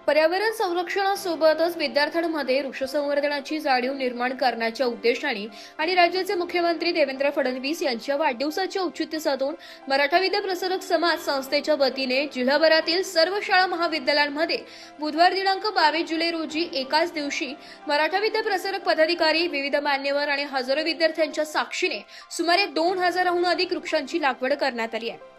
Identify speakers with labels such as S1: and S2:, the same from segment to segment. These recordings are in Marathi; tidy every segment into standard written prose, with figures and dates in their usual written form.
S1: पर्यावरण संरक्षणासोबतच विद्यार्थ्यांमध्ये वृक्षसंवर्धनाची जाणीव निर्माण करण्याच्या उद्देशाने आणि राज्याचे मुख्यमंत्री देवेंद्र फडणवीस यांच्या वाढदिवसाचे औचित्य साधून मराठा विद्या प्रसारक समाज संस्थेच्या वतीने जिल्हाभरातील सर्व शाळा महाविद्यालयांमध्ये बुधवार दिनांक 22 जुलै रोजी एकाच दिवशी मराठा विद्या प्रसारक पदाधिकारी, विविध मान्यवर आणि हजारो विद्यार्थ्यांच्या साक्षीने सुमारे 2000हून अधिक वृक्षांची लागवड करण्यात आली आहे।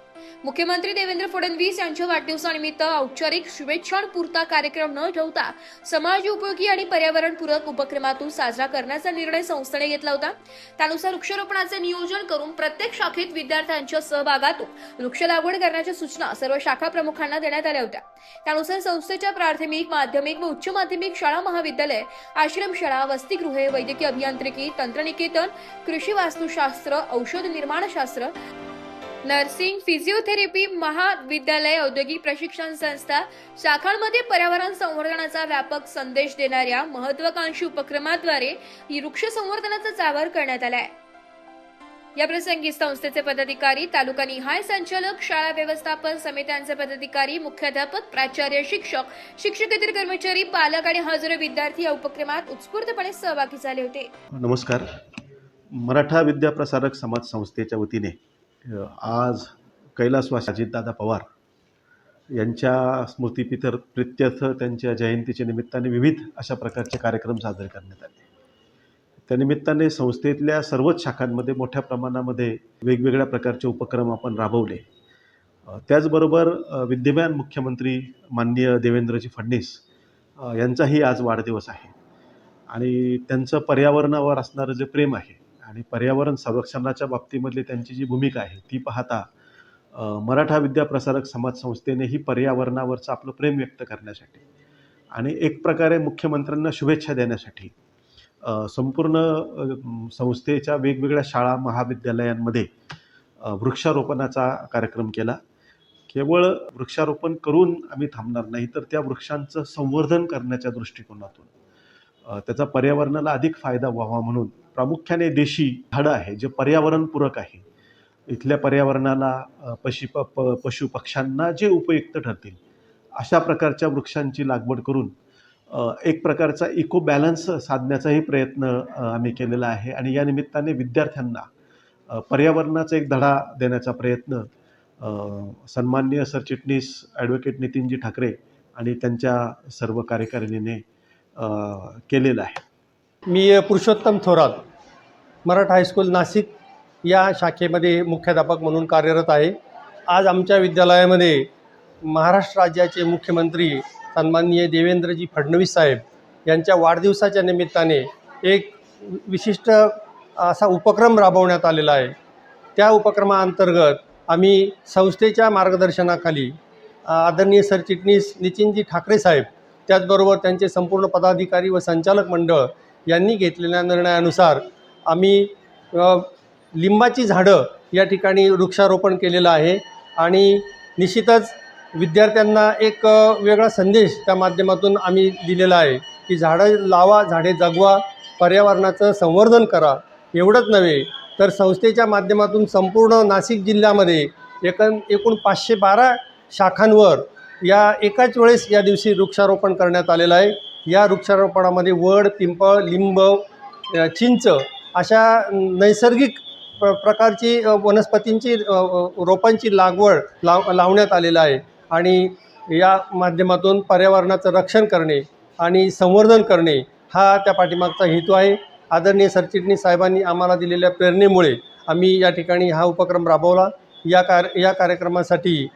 S1: मुख्यमंत्री देवेंद्र फडणवीस यांच्या वाढदिवसानिमित्त औपचारिक शुभेच्छांपुरता कार्यक्रम न ठेवता समाज उपयोगी आणि पर्यावरणपूरक उपक्रमातून साजरा करण्याचा निर्णय संस्थेने घेतला होता। त्यानुसार वृक्षारोपणाचे नियोजन करून प्रत्येक शाखेत विद्यार्थ्यांच्या सहभागातून वृक्ष लागवड करण्याच्या सूचना सर्व शाखा प्रमुखांना देण्यात आल्या होत्या। त्यानुसार संस्थेच्या प्राथमिक, माध्यमिक व उच्च माध्यमिक शाळा, महाविद्यालय, आश्रमशाळा, वसतिगृहे, वैद्यकीय अभियांत्रिकी, तंत्रनिकेतन, कृषी वास्तुशास्त्र, औषध निर्माणशास्त्र, नर्सिंग, फिजिओथेरपी महाविद्यालय, औद्योगिक प्रशिक्षण संस्था शाखांमध्ये पर्यावरण संवर्धनाचा व्यापक संदेश देणाऱ्या महत्त्वाकांक्षी उपक्रमाद्वारे ही वृक्ष संवर्धनाचा जागर करण्यात आला आहे। या प्रसंगी संस्थेचे पदाधिकारी, तालुकानिहाय संचालक, शाळा व्यवस्थापन समित्यांचे पदाधिकारी, मुख्याध्यापक, प्राचार्य, शिक्षक, शिक्षकेतर कर्मचारी, पालक आणि हजारो विद्यार्थी या उपक्रमात उत्स्फूर्तपणे सहभागी झाले होते।
S2: नमस्कार। मराठा विद्या प्रसारक समाज संस्थेच्या वतीने आज कैलासवासी अजितदादा पवार यांच्या स्मृतिप्रित्यर्थ त्यांच्या जयंतीच्या निमित्ताने विविध अशा प्रकारचे कार्यक्रम साजरे करण्यात आले। त्यानिमित्ताने संस्थेतल्या सर्वच शाखांमध्ये मोठ्या प्रमाणामध्ये वेगवेगळ्या प्रकारचे उपक्रम आपण राबवले। त्याचबरोबर विद्यमान मुख्यमंत्री माननीय देवेंद्रजी फडणवीस यांचाही आज वाढदिवस आहे आणि त्यांचं पर्यावरणावर असणारं जे प्रेम आहे आणि पर्यावरण संरक्षणाच्या बाबतीमधली त्यांची जी भूमिका आहे ती पाहता मराठा विद्या प्रसारक समाज संस्थेनेही पर्यावरणावरचं आपलं प्रेम व्यक्त करण्यासाठी आणि एक प्रकारे मुख्यमंत्र्यांना शुभेच्छा देण्यासाठी संपूर्ण संस्थेच्या वेगवेगळ्या शाळा, महाविद्यालयांमध्ये वृक्षारोपणाचा कार्यक्रम केला। केवळ वृक्षारोपण करून आम्ही थांबणार नाही, तर त्या वृक्षांचं संवर्धन करण्याच्या दृष्टिकोनातून त्याचा पर्यावरणाला अधिक फायदा व्हावा म्हणून प्रामुख्याने देशी झाडं आहे जे पर्यावरणपूरक आहे, इथल्या पर्यावरणाला पशु पक्ष्यांना जे उपयुक्त ठरतील अशा प्रकारच्या वृक्षांची लागवड करून एक प्रकारचा इको बॅलन्स साधण्याचाही प्रयत्न आम्ही केलेला आहे आणि या निमित्ताने विद्यार्थ्यांना पर्यावरणाचा एक धडा देण्याचा प्रयत्न सन्माननीय सरचिटणीस ॲडव्होकेट नितीनजी ठाकरे आणि त्यांच्या सर्व कार्यकारिणीने केलेला आहे।
S3: मी पुरुषोत्तम थोरात, मराठा हायस्कूल नाशिक या शाखेमध्ये मुख्याध्यापक म्हणून कार्यरत आहे। आज आमच्या विद्यालयामध्ये महाराष्ट्र राज्याचे मुख्यमंत्री सन्माननीय देवेंद्रजी फडणवीस साहेब यांच्या वाढदिवसाच्या निमित्ताने एक विशिष्ट असा उपक्रम राबवण्यात आलेला आहे। त्या उपक्रमाअंतर्गत आम्ही संस्थेच्या मार्गदर्शनाखाली आदरणीय सरचिटणीस नितीनजी ठाकरे साहेब, त्याचबरोबर त्यांचे संपूर्ण पदाधिकारी व संचालक मंडळ यांनी घेतलेल्या निर्णयानुसार आम्ही लिंबाची झाडं या ठिकाणी वृक्षारोपण केलेलं आहे आणि निश्चितच विद्यार्थ्यांना एक वेगळा संदेश त्या माध्यमातून आम्ही दिलेला आहे की झाडं लावा, झाडे जगवा, पर्यावरणाचं संवर्धन करा। एवढंच नव्हे तर संस्थेच्या माध्यमातून संपूर्ण नाशिक जिल्ह्यामध्ये एकूण 512 शाखांवर या एकाच वेळेस या दिवशी वृक्षारोपण करण्यात आलेलं आहे। या वृक्षारोपणामध्ये वड, पिंपळ, लिंब, चिंच अशा नैसर्गिक प्रकारची वनस्पतींची रोपांची लागवड लावण्यात आलेलं आहे आणि या माध्यमातून पर्यावरणाचं रक्षण करणे आणि संवर्धन करणे हा त्या पाठीमागचा हेतू आहे। आदरणीय सरचिटणीस साहेबांनी आम्हाला दिलेल्या प्रेरणेमुळे आम्ही या ठिकाणी हा उपक्रम राबवला। या कार्यक्रमासाठी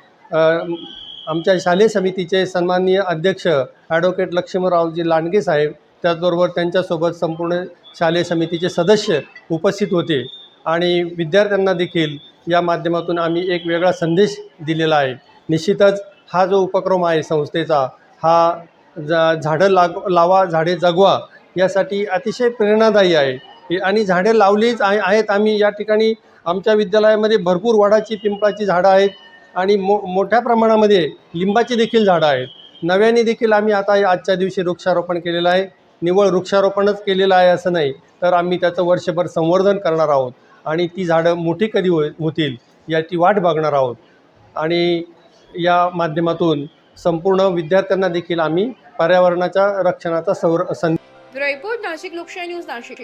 S3: आमच्या शालेय समितीचे सन्माननीय अध्यक्ष ॲडव्होकेट लक्ष्मणरावजी लांडगे साहेब, त्याचबरोबर त्यांच्यासोबत संपूर्ण शालेय समितीचे सदस्य उपस्थित होते आणि विद्यार्थ्यांना देखील या माध्यमातून आम्ही एक वेगळा संदेश दिलेला आहे। निश्चितच हा जो उपक्रम आहे संस्थेचा हा झाडं लावा, झाडे जगवा यासाठी अतिशय प्रेरणादायी आहे आणि झाडे लावलीच आहेत। आम्ही या ठिकाणी आमच्या विद्यालयामध्ये भरपूर वडाची, पिंपळाची झाडं आहेत आणि मोठ्या प्रमाणामध्ये लिंबाची देखील झाडं आहेत। नव्याने देखील आम्ही आता आजच्या दिवशी वृक्षारोपण केलेलं आहे। निव्वळ वृक्षारोपणच केलेलं आहे असं नाही, तर आम्ही त्याचं वर्षभर संवर्धन करणार आहोत आणि ती झाडं मोठी कधी होतील याची वाट बघणार आहोत आणि या माध्यमातून संपूर्ण विद्यार्थ्यांना देखील आम्ही पर्यावरणाच्या रक्षणाचा रिपोर्ट
S1: नाशिक लोकशाही न्यूज नाशिक.